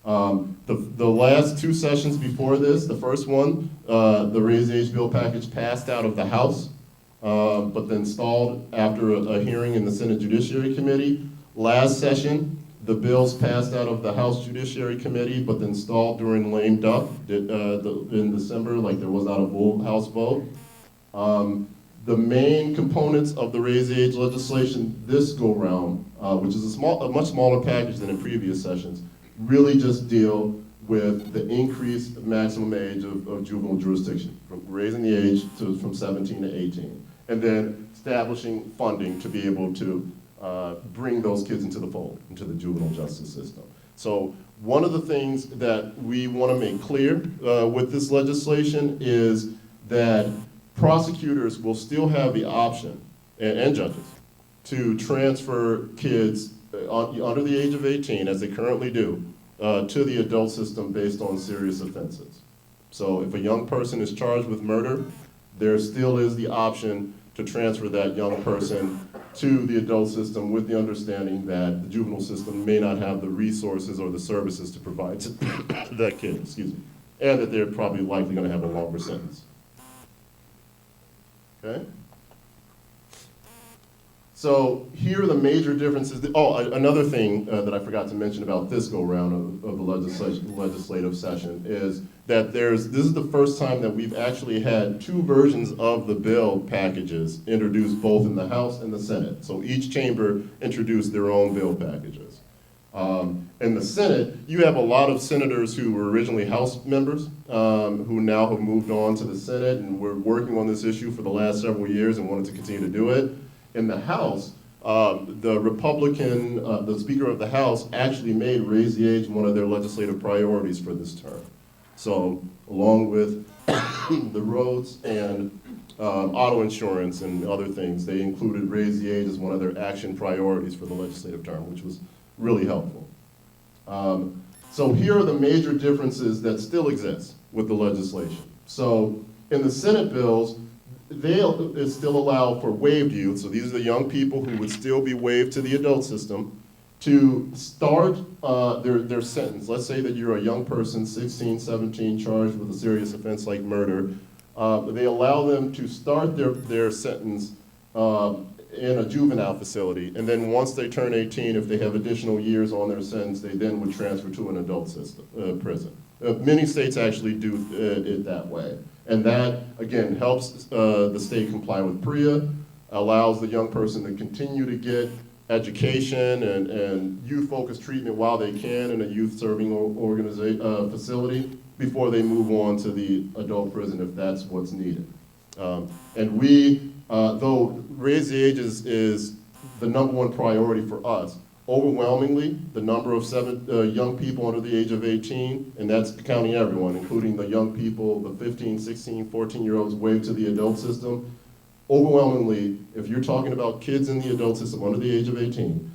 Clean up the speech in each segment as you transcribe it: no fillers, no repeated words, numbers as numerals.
The last two sessions before this, the first one, the Raise the Age bill package passed out of the House, but then stalled after a hearing in the Senate Judiciary Committee. Last session, the bills passed out of the House Judiciary Committee, but then stalled during lame duck in December, like there was not a full House vote. The main components of the Raise the Age legislation this go round, which is a much smaller package than in previous sessions, really just deal with the increased maximum age of juvenile jurisdiction, from raising the age from 17 to 18, and then establishing funding to be able to bring those kids into the fold, into the juvenile justice system. So one of the things that we want to make clear with this legislation is that prosecutors will still have the option, and judges, to transfer kids under the age of 18, as they currently do, to the adult system based on serious offenses. So if a young person is charged with murder, there still is the option to transfer that young person to the adult system, with the understanding that the juvenile system may not have the resources or the services to provide to that kid, and that they're probably likely going to have a longer sentence. Okay? So here are the major differences. Another thing that I forgot to mention about this go-round of the legislative session is that this is the first time that we've actually had two versions of the bill packages introduced, both in the House and the Senate. So each chamber introduced their own bill packages. In the Senate, you have a lot of senators who were originally House members, who now have moved on to the Senate and were working on this issue for the last several years and wanted to continue to do it. In the House, the Republican, the Speaker of the House actually made Raise the Age one of their legislative priorities for this term. So along with the roads and auto insurance and other things, they included Raise the Age as one of their action priorities for the legislative term, which was really helpful. So here are the major differences that still exist with the legislation. So in the Senate bills, they still allow for waived youth, so these are the young people who would still be waived to the adult system, to start their sentence. Let's say that you're a young person, 16, 17, charged with a serious offense like murder. They allow them to start their sentence in a juvenile facility, and then once they turn 18, if they have additional years on their sentence, they then would transfer to an adult system, prison. Many states actually do it that way. And that, again, helps the state comply with PREA, allows the young person to continue to get education and youth-focused treatment while they can in a youth-serving facility before they move on to the adult prison if that's what's needed. And we, though Raise the Age is the #1 priority for us, overwhelmingly, the number of young people under the age of 18, and that's counting everyone, including the young people, the 15, 16, 14-year-olds waived to the adult system, overwhelmingly, if you're talking about kids in the adult system under the age of 18,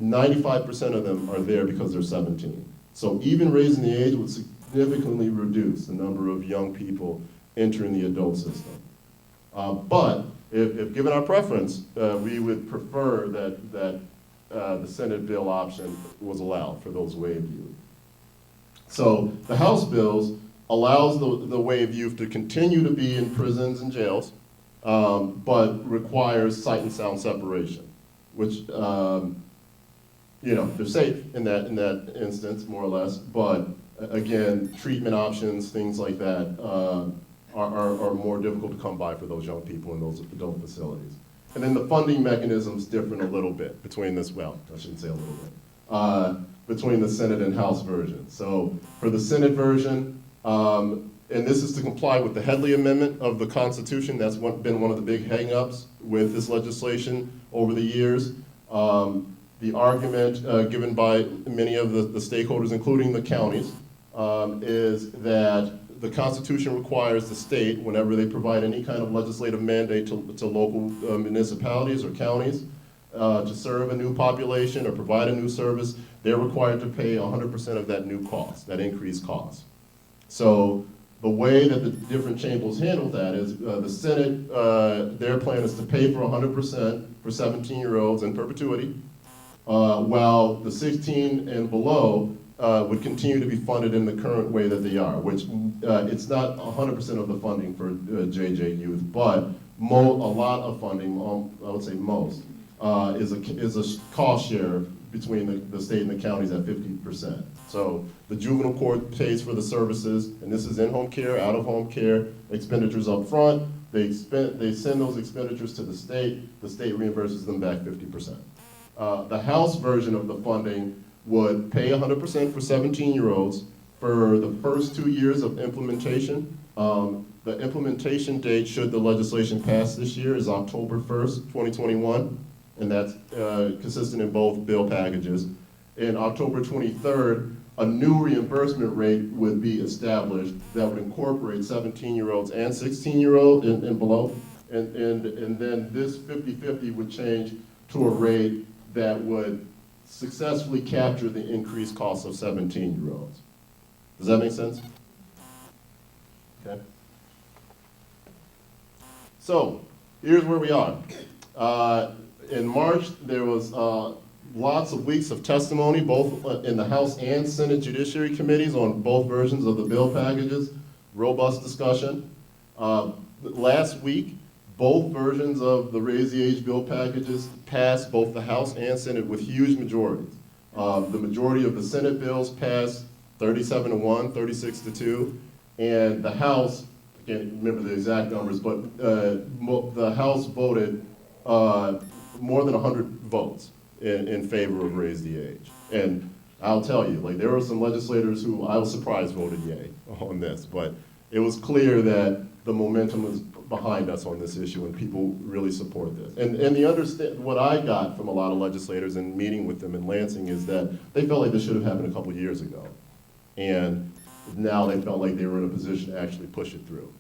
95% of them are there because they're 17. So even raising the age would significantly reduce the number of young people entering the adult system. But if given our preference, we would prefer that the Senate bill option was allowed for those waived youth. So the House bills allows the waived youth to continue to be in prisons and jails, but requires sight and sound separation, which they're safe in that instance, more or less. But again, treatment options, things like that, are more difficult to come by for those young people in those adult facilities. And then the funding mechanism's different a little bit between this, well, I shouldn't say a little bit, between the Senate and House version. So for the Senate version, and this is to comply with the Headley Amendment of the Constitution. That's been one of the big hang-ups with this legislation over the years. The argument given by many of the stakeholders, including the counties, is that the Constitution requires the state, whenever they provide any kind of legislative mandate to local municipalities or counties to serve a new population or provide a new service, they're required to pay 100% of that new cost, that increased cost. So the way that the different chambers handle that is the Senate, their plan is to pay for 100% for 17-year-olds in perpetuity, while the 16 and below, would continue to be funded in the current way that they are, which it's not 100% of the funding for JJ Youth, but a lot of funding, I would say most, is a cost share between the state and the counties at 50%. So the juvenile court pays for the services, and this is in-home care, out-of-home care, expenditures up front. They send those expenditures to the state reimburses them back 50%. The House version of the funding would pay 100% for 17-year-olds for the first 2 years of implementation. The implementation date, should the legislation pass this year, is October 1st, 2021, and that's consistent in both bill packages. In October 23rd, a new reimbursement rate would be established that would incorporate 17-year-olds and 16-year-olds and below, and then this 50-50 would change to a rate that would successfully capture the increased cost of 17-year-olds. Does that make sense? Okay. So, here's where we are. In March, there was lots of weeks of testimony, both in the House and Senate Judiciary Committees on both versions of the bill packages, robust discussion. Last week, both versions of the Raise the Age bill packages passed both the House and Senate with huge majorities. The majority of the Senate bills passed 37-1, 36-2, and the House, I can't remember the exact numbers, but the House voted more than 100 votes in favor of Raise the Age. And I'll tell you, like, there were some legislators who I was surprised voted yay on this, but it was clear that the momentum was behind us on this issue and people really support this. And what I got from a lot of legislators in meeting with them in Lansing is that they felt like this should have happened a couple years ago. And now they felt like they were in a position to actually push it through.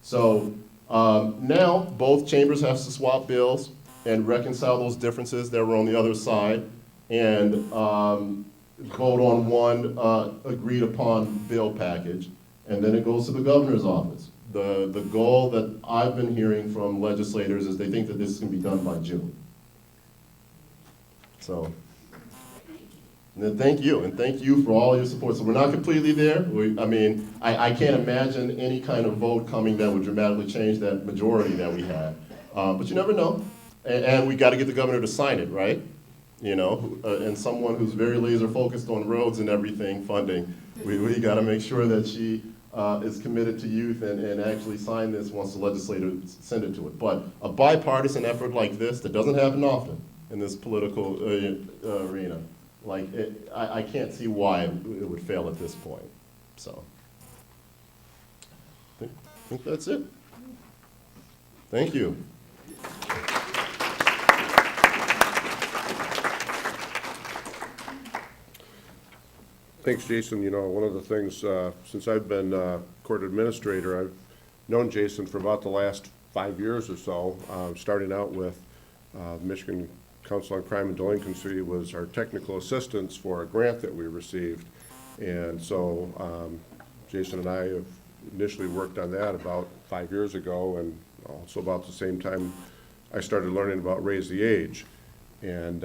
So now both chambers have to swap bills and reconcile those differences that were on the other side and vote on one agreed upon bill package. And then it goes to the governor's office. The goal that I've been hearing from legislators is they think that this can be done by June. So, and then thank you, and thank you for all your support. So we're not completely there. I can't imagine any kind of vote coming that would dramatically change that majority that we had. But you never know. And we got to get the governor to sign it, right? You know, and someone who's very laser focused on roads and everything, funding, we got to make sure that she is committed to youth and actually sign this once the legislators send it to it. But a bipartisan effort like this that doesn't happen often in this political arena, like I can't see why it would fail at this point. So I think that's it. Thank you. Thanks, Jason. You know, one of the things, since I've been court administrator, I've known Jason for about the last 5 years or so, starting out with Michigan Council on Crime and Delinquency was our technical assistance for a grant that we received. And so Jason and I have initially worked on that about 5 years ago, and also about the same time I started learning about Raise the Age. And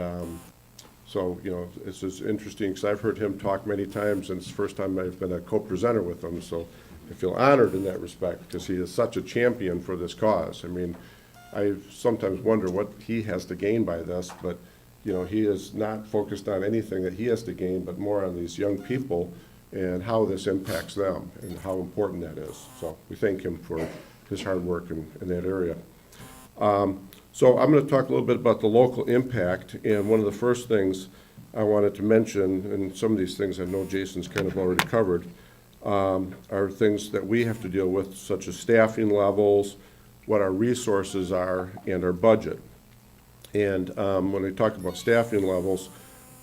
so, you know, it's just interesting because I've heard him talk many times, and it's the first time I've been a co-presenter with him. So I feel honored in that respect because he is such a champion for this cause. I mean, I sometimes wonder what he has to gain by this, but, you know, he is not focused on anything that he has to gain, but more on these young people and how this impacts them and how important that is. So we thank him for his hard work in that area. So I'm going to talk a little bit about the local impact, and one of the first things I wanted to mention, and some of these things I know Jason's kind of already covered, are things that we have to deal with, such as staffing levels, what our resources are, and our budget. And when we talk about staffing levels,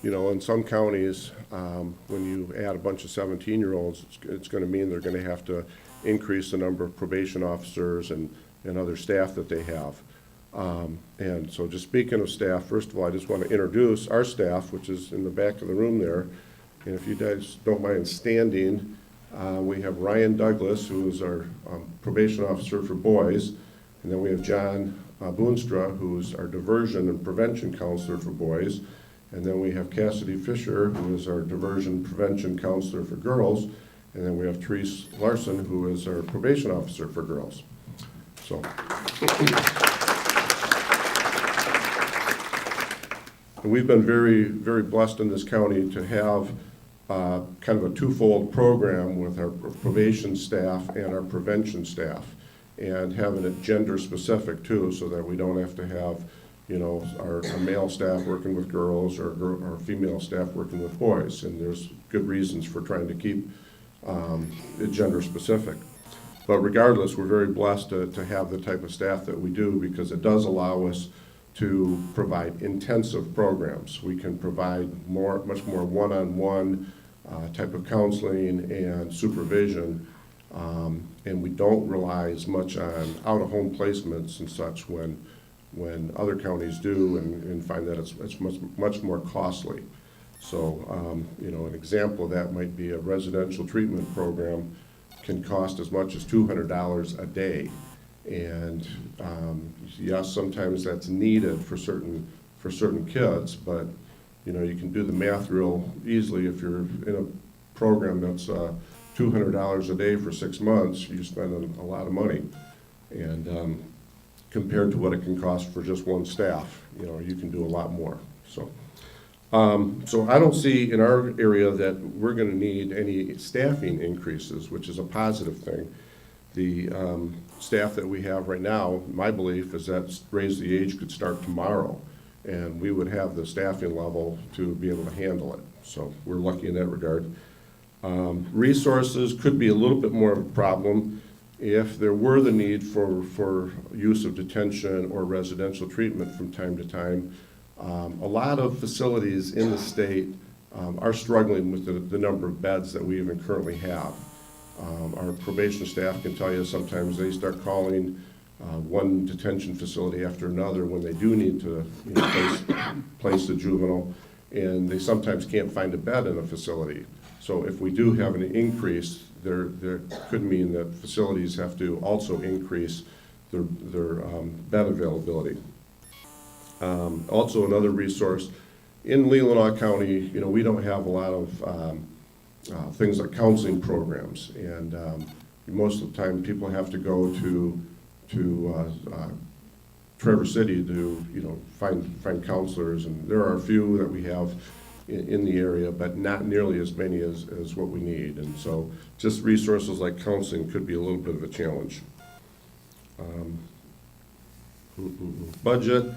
you know, in some counties, when you add a bunch of 17-year-olds, it's going to mean they're going to have to increase the number of probation officers and other staff that they have. And so just speaking of staff, first of all, I just want to introduce our staff, which is in the back of the room there. And if you guys don't mind standing, we have Ryan Douglas, who is our probation officer for boys. And then we have John Boonstra, who's our diversion and prevention counselor for boys. And then we have Cassidy Fisher, who is our diversion prevention counselor for girls. And then we have Therese Larson, who is our probation officer for girls. So. And we've been very, very blessed in this county to have kind of a twofold program with our probation staff and our prevention staff, and having it gender specific too, so that we don't have to have, you know, our male staff working with girls or our female staff working with boys. And there's good reasons for trying to keep it gender specific. But regardless, we're very blessed to have the type of staff that we do, because it does allow us to provide intensive programs. We can provide much more one-on-one type of counseling and supervision, and we don't rely as much on out-of-home placements and such when other counties do, and find that it's much more costly. So, you know, an example of that might be a residential treatment program can cost as much as $200 a day. And yes, sometimes that's needed for certain kids, but you know, you can do the math real easily. If you're in a program that's $200 a day for 6 months, you spend a lot of money, and compared to what it can cost for just one staff, you know, you can do a lot more. So, so I don't see in our area that we're going to need any staffing increases, which is a positive thing. The staff that we have right now, my belief is that Raise the Age could start tomorrow, and we would have the staffing level to be able to handle it. So we're lucky in that regard. Resources could be a little bit more of a problem if there were the need for use of detention or residential treatment from time to time. A lot of facilities in the state are struggling with the number of beds that we even currently have. Our probation staff can tell you sometimes they start calling one detention facility after another when they do need to, you know, place the juvenile, and they sometimes can't find a bed in a facility. So if we do have an increase, there could mean that facilities have to also increase their bed availability. Also, another resource in Leelanau County, you know, we don't have a lot of things like counseling programs, and most of the time people have to go to Traverse City to, you know, find counselors, and there are a few that we have in the area, but not nearly as many as what we need. And so just resources like counseling could be a little bit of a challenge. Budget.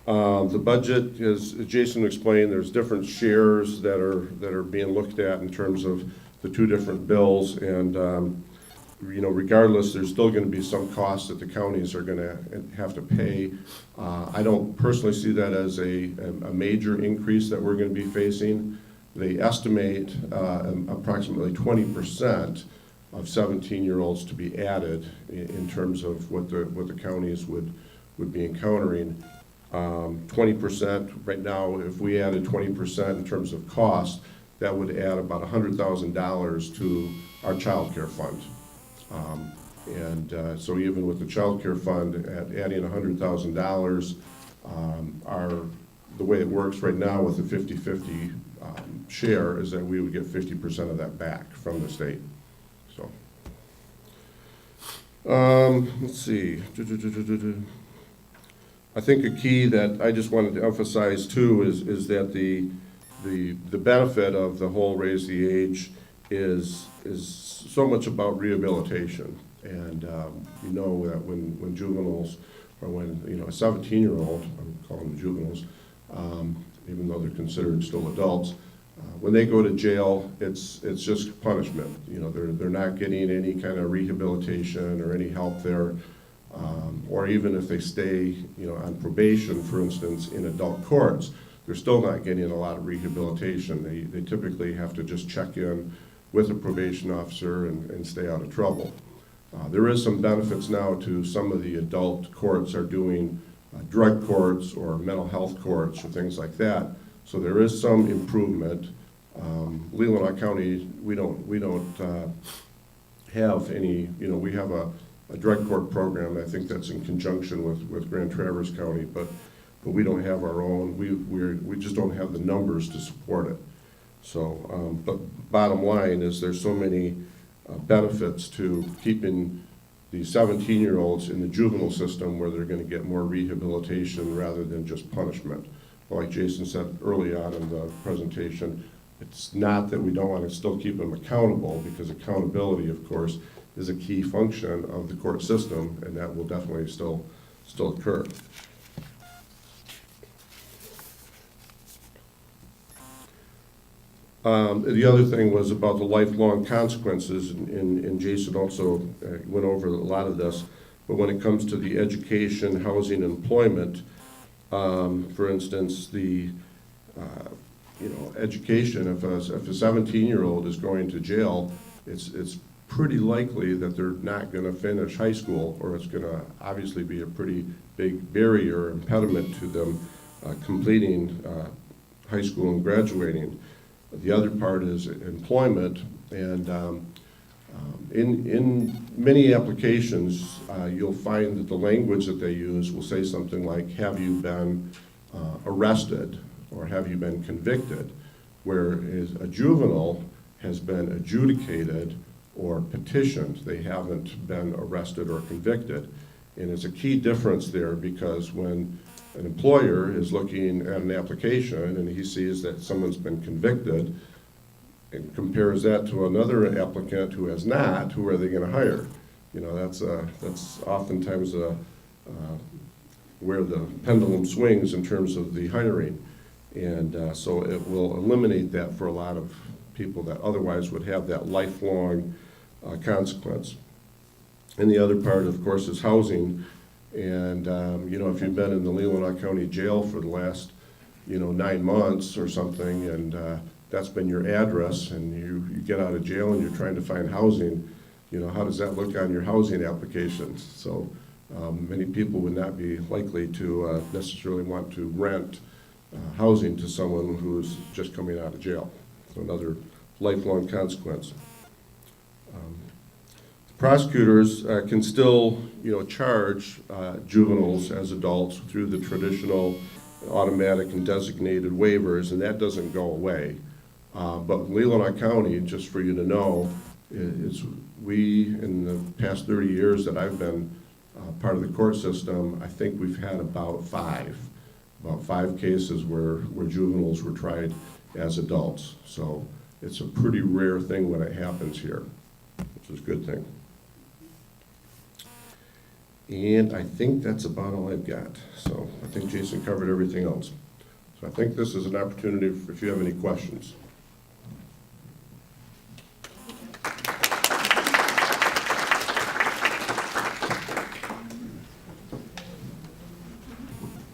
The budget, as Jason explained, there's different shares that are being looked at in terms of the two different bills, and you know, regardless, there's still going to be some costs that the counties are going to have to pay. I don't personally see that as a major increase that we're going to be facing. They estimate approximately 20% of 17-year-olds to be added in terms of what the counties would be encountering. 20% right now, if we added 20% in terms of cost, that would add about $100,000 to our child care fund. So even with the child care fund adding $100,000, the way it works right now with the 50-50 share is that we would get 50% of that back from the state. So let's see. I think a key that I just wanted to emphasize too is that the benefit of the whole Raise the Age is so much about rehabilitation. And you know that when juveniles, or when, you know, a 17-year-old, I'm calling them juveniles, even though they're considered still adults, when they go to jail, it's just punishment. You know, they're not getting any kind of rehabilitation or any help there. Or even if they stay, you know, on probation, for instance, in adult courts, they're still not getting a lot of rehabilitation. They typically have to just check in with a probation officer and stay out of trouble. There is some benefits now to some of the adult courts are doing drug courts or mental health courts or things like that. So there is some improvement. Leelanau County, we don't have any, you know, we have a drug court program. I think that's in conjunction with Grand Traverse County, but but we don't have our own, we just don't have the numbers to support it. So, but bottom line is there's so many benefits to keeping the 17-year-olds in the juvenile system where they're gonna get more rehabilitation rather than just punishment. Like Jason said early on in the presentation, it's not that we don't want to still keep them accountable, because accountability, of course, is a key function of the court system, and that will definitely still occur. The other thing was about the lifelong consequences, and Jason also went over a lot of this, but when it comes to the education, housing, employment, for instance, the education, if a 17-year-old is going to jail, it's pretty likely that they're not going to finish high school, or it's going to obviously be a pretty big barrier, impediment to them completing high school and graduating. The other part is employment, and in many applications, you'll find that the language that they use will say something like, have you been arrested, or have you been convicted, whereas a juvenile has been adjudicated or petitioned. They haven't been arrested or convicted. And it's a key difference there, because when an employer is looking at an application and he sees that someone's been convicted and compares that to another applicant who has not, who are they going to hire? You know, that's oftentimes where the pendulum swings in terms of the hiring. And so it will eliminate that for a lot of people that otherwise would have that lifelong consequence. And the other part, of course, is housing. And, if you've been in the Leelanau County Jail for the last, 9 months or something, and that's been your address, and you get out of jail and you're trying to find housing, how does that look on your housing applications? So many people would not be likely to necessarily want to rent housing to someone who's just coming out of jail. So another lifelong consequence. Prosecutors can still, charge juveniles as adults through the traditional automatic and designated waivers, and that doesn't go away. But Leelanau County, just for you to know, we, in the past 30 years that I've been part of the court system, I think we've had about five cases where juveniles were tried as adults. So it's a pretty rare thing when it happens here, which is a good thing. And I think that's about all I've got. So I think Jason covered everything else. So I think this is an opportunity if you have any questions.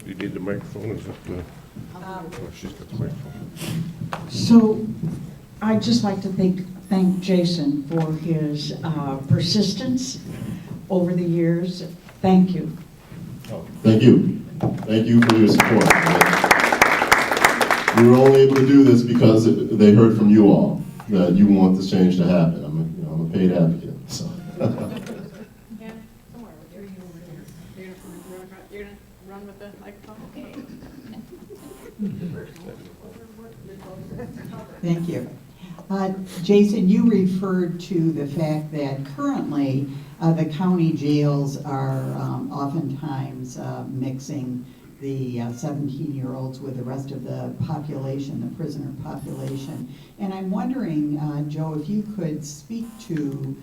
You need the microphone? Is that the, oh, she's got the microphone. So I'd just like to thank Jason for his persistence over the years. Thank you. Thank you. Thank you for your support. We were only able to do this because they heard from you all that you want this change to happen. I'm a paid advocate. So. Yeah, somewhere over there. You're gonna run with the microphone? Okay. Thank you. Jason, you referred to the fact that currently the county jails are oftentimes mixing the 17-year-olds with the rest of the population, the prisoner population. And I'm wondering, Joe, if you could speak to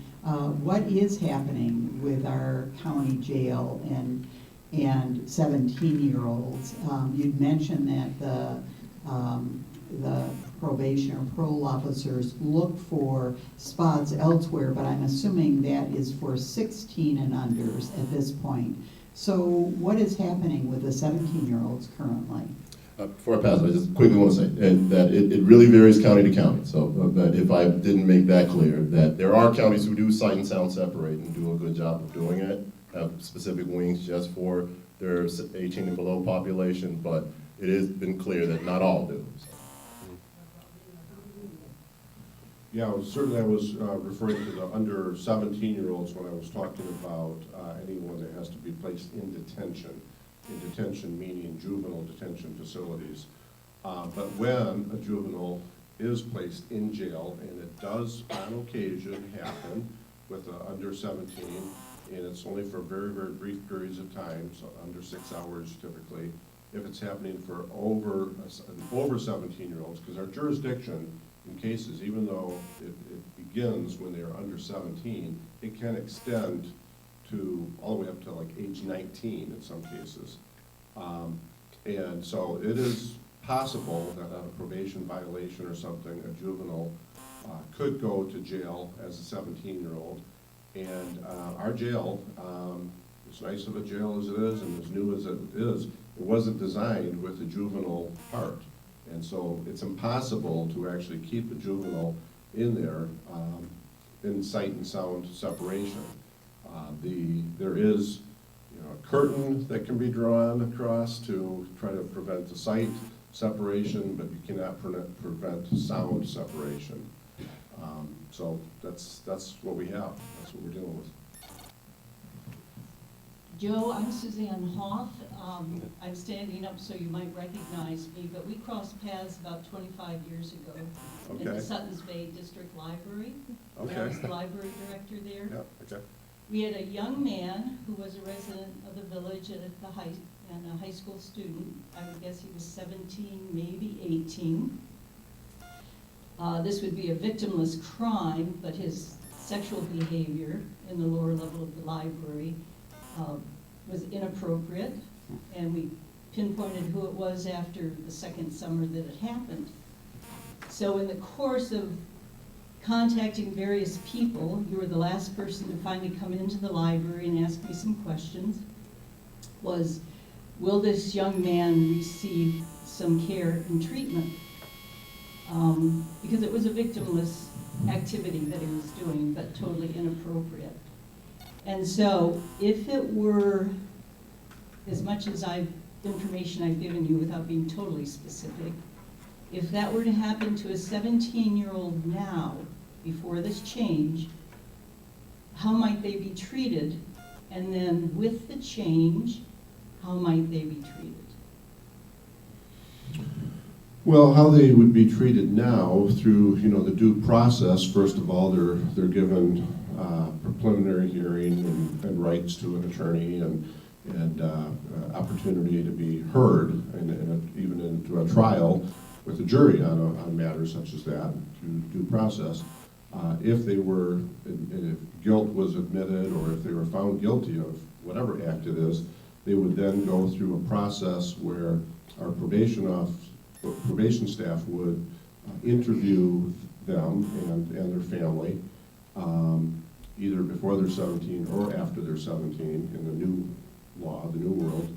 what is happening with our county jail and 17-year-olds. You'd mentioned that the probation or parole officers look for spots elsewhere, but I'm assuming that is for 16 and unders at this point. So what is happening with the 17-year-olds currently? Before I pass, I just quickly want to say that it really varies county to county. So that if I didn't make that clear, that there are counties who do sight and sound separate and do a good job of doing it, have specific wings just for their 18 and below population, but it has been clear that not all do. So. Yeah, certainly I was referring to the under 17-year-olds when I was talking about anyone that has to be placed in detention. in detention, meaning juvenile detention facilities. But when a juvenile is placed in jail, and it does on occasion happen with under 17, and it's only for very, very brief periods of time, so under 6 hours typically, if it's happening for over 17-year-olds, because our jurisdiction in cases, even though it begins when they are under 17, it can extend to all the way up to like age 19 in some cases. And so it is possible that on a probation violation or something, a juvenile could go to jail as a 17-year-old. And our jail, as nice of a jail as it is and as new as it is, it wasn't designed with the juvenile part. And so it's impossible to actually keep a juvenile in there in sight and sound separation. There is a curtain that can be drawn across to try to prevent the sight separation, but you cannot prevent sound separation. So that's what we have. That's what we're dealing with. Joe, I'm Suzanne Hoff. I'm standing up so you might recognize me, but we crossed paths about 25 years ago in the Okay. Suttons Bay District Library. I was Okay. the library director there. Yeah, okay. We had a young man who was a resident of the village and a high school student. I would guess he was 17, maybe 18. This would be a victimless crime, but his sexual behavior in the lower level of the library was inappropriate, and we pinpointed who it was after the second summer that it happened. So in the course of contacting various people, you were the last person to finally come into the library and ask me some questions, was, will this young man receive some care and treatment? Because it was a victimless activity that he was doing, but totally inappropriate. And so if it were, as much as information I've given you without being totally specific, if that were to happen to a 17-year-old now, before this change, how might they be treated? And then with the change, how might they be treated? Well, how they would be treated now through, the due process. First of all, they're given preliminary hearing and rights to an attorney and opportunity to be heard, and even into a trial with a jury on matters such as that through due process. If they were, if guilt was admitted, or if they were found guilty of whatever act it is, they would then go through a process where our probation staff would interview them and their family, either before they're 17 or after they're 17 in the new law, the new world.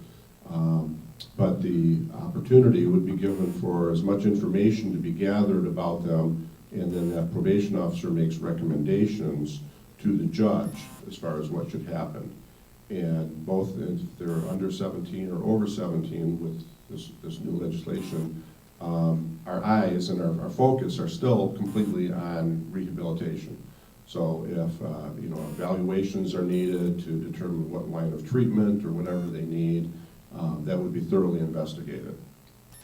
But the opportunity would be given for as much information to be gathered about them, and then that probation officer makes recommendations to the judge as far as what should happen. And both if they're under 17 or over 17 with this new legislation, our eyes and our focus are still completely on rehabilitation. So if evaluations are needed to determine what line of treatment or whatever they need, that would be thoroughly investigated.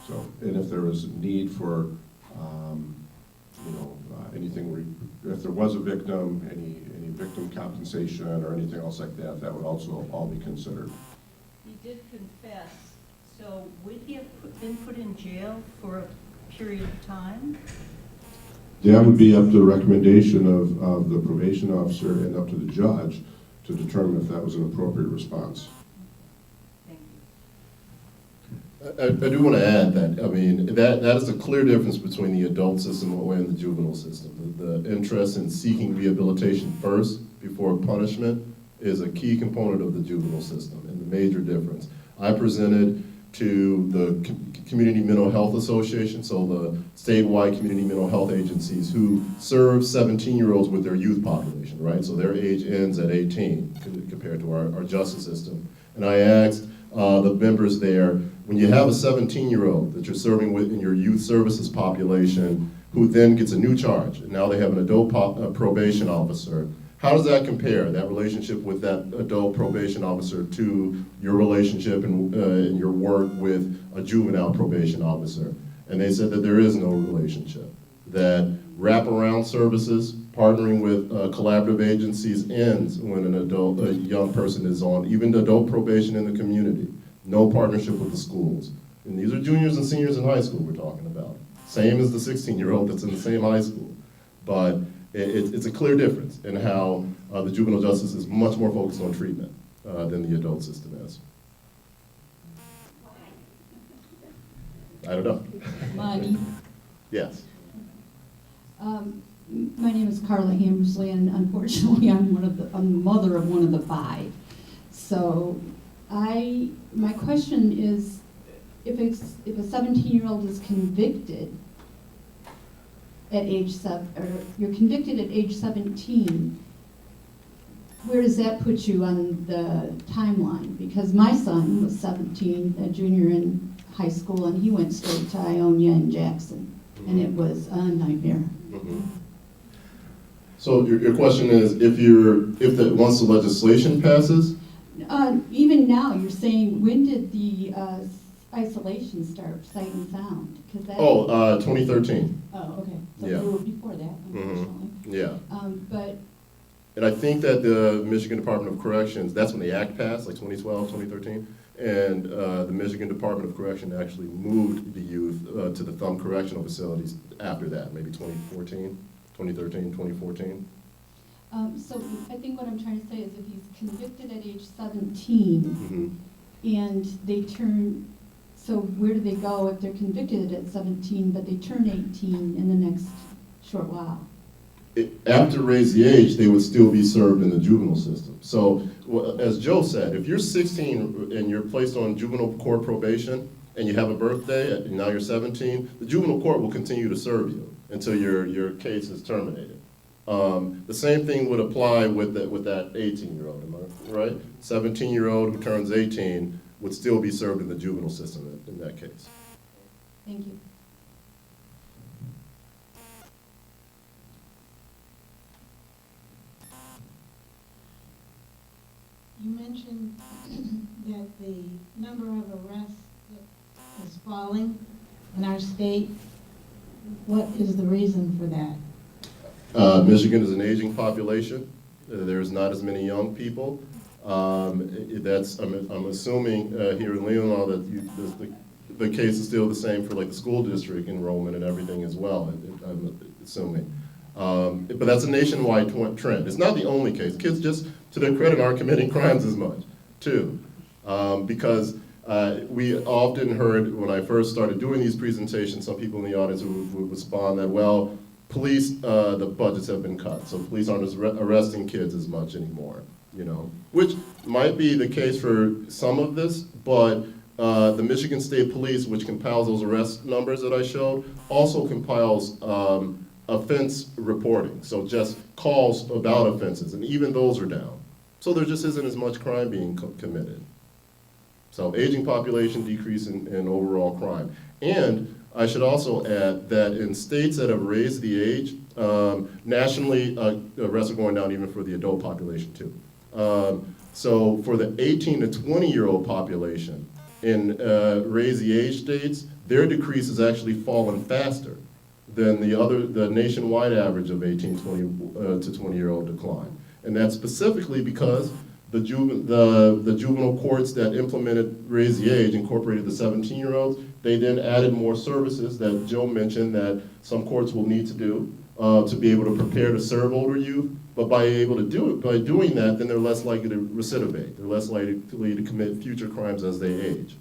So, and if there was a need for anything, if there was a victim, any victim compensation or anything else like that, that would also all be considered. He did confess, so would he have been put in jail for a period of time? That would be up to the recommendation of the probation officer and up to the judge to determine if that was an appropriate response. Thank I do want to add that, that is a clear difference between the adult system and the juvenile system. The interest in seeking rehabilitation first before punishment is a key component of the juvenile system, and the major difference. I presented to the Community Mental Health Association, so the statewide community mental health agencies who serve 17-year-olds with their youth population, right? So their age ends at 18 compared to our justice system. And I asked the members there, when you have a 17-year-old that you're serving with in your youth services population who then gets a new charge, and now they have an adult probation officer, How does that compare, that relationship with that adult probation officer, to your relationship and your work with a juvenile probation officer? And they said that there is no relationship, that wraparound services, partnering with collaborative agencies ends when a young person is on, even adult probation in the community. No partnership with the schools. And these are juniors and seniors in high school we're talking about. Same as the 16-year-old that's in the same high school. But it's a clear difference in how the juvenile justice is much more focused on treatment than the adult system is. I don't know. Monty. Yes. My name is Carla Hammersley, and unfortunately, I'm the mother of one of the 5. So, my question is, if a 17-year-old is convicted at age 7, or you're convicted at age 17, where does that put you on the timeline? Because my son was 17, a junior in high school, and he went straight to Ionia and Jackson, and it was a nightmare. Mhm. So your question is, once the legislation passes? Even now, you're saying, when did the isolation start, sight and sound? 'Cause that. 2013. Oh, okay. So Yeah. they were before that, unfortunately. Yeah. But, And I think that the Michigan Department of Corrections, that's when the act passed, like 2012, 2013. And the Michigan Department of Correction actually moved the youth to the thumb correctional facilities after that, maybe 2013, 2014. so I think what I'm trying to say is, if he's convicted at age 17, Mhm. and they turn, so where do they go if they're convicted at 17, but they turn 18 in the next short while? After raise the age, they would still be served in the juvenile system. So, as Joe said, if you're 16 and you're placed on juvenile court probation and you have a birthday and now you're 17, the juvenile court will continue to serve you until your case is terminated. The same thing would apply with that 18-year-old, am I right? 17-year-old who turns 18 would still be served in the juvenile system in that case. Thank you. You mentioned that the number of arrests is falling in our state. What is the reason for that? Michigan is an aging population. There's not as many young people. I'm assuming here in Leelanau that the case is still the same for like the school district enrollment and everything as well, I'm assuming. But that's a nationwide trend. It's not the only case. Kids, just to their credit, aren't committing crimes as much, too. Because we often heard, when I first started doing these presentations, some people in the audience would respond that, well, police, the budgets have been cut, so police aren't arresting kids as much anymore, which might be the case for some of this, but the Michigan State Police, which compiles those arrest numbers that I showed, also compiles offense reporting, so just calls about offenses, and even those are down. So there just isn't as much crime being committed. So aging population, decrease in overall crime. And I should also add that in states that have raised the age, nationally, arrests are going down even for the adult population too. So for the 18 to 20-year-old population in raise the age states, their decrease has actually fallen faster than the nationwide average of 18 to 20-year-old decline. And that's specifically because the juvenile courts that implemented raise the age incorporated the 17-year-olds. They then added more services that Joe mentioned that some courts will need to do to be able to prepare to serve older youth. But by doing that, then they're less likely to recidivate. They're less likely to commit future crimes as they age.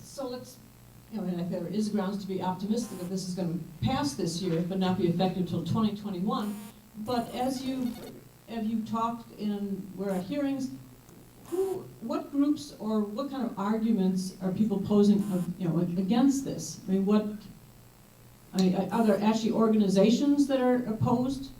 So let's, and if there is grounds to be optimistic that this is going to pass this year, but not be effective until 2021. But as you've talked and we're at hearings, what groups or what kind of arguments are people posing, against this? I mean, are there actually organizations that are opposed,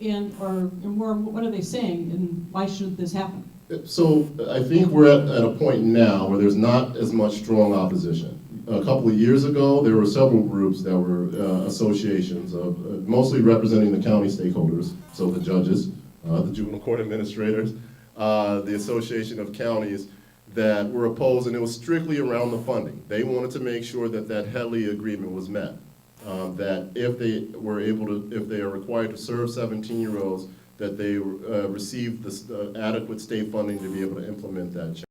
or more, what are they saying, and why should this happen? So I think we're at a point now where there's not as much strong opposition. a couple of years ago, there were several groups that were associations of mostly representing the county stakeholders, so the judges, the juvenile court administrators, the Association of Counties that were opposed, and it was strictly around the funding. They wanted to make sure that that Headley agreement was met. That if they were able to, if they are required to serve 17-year-olds, that they receive the adequate state funding to be able to implement that change.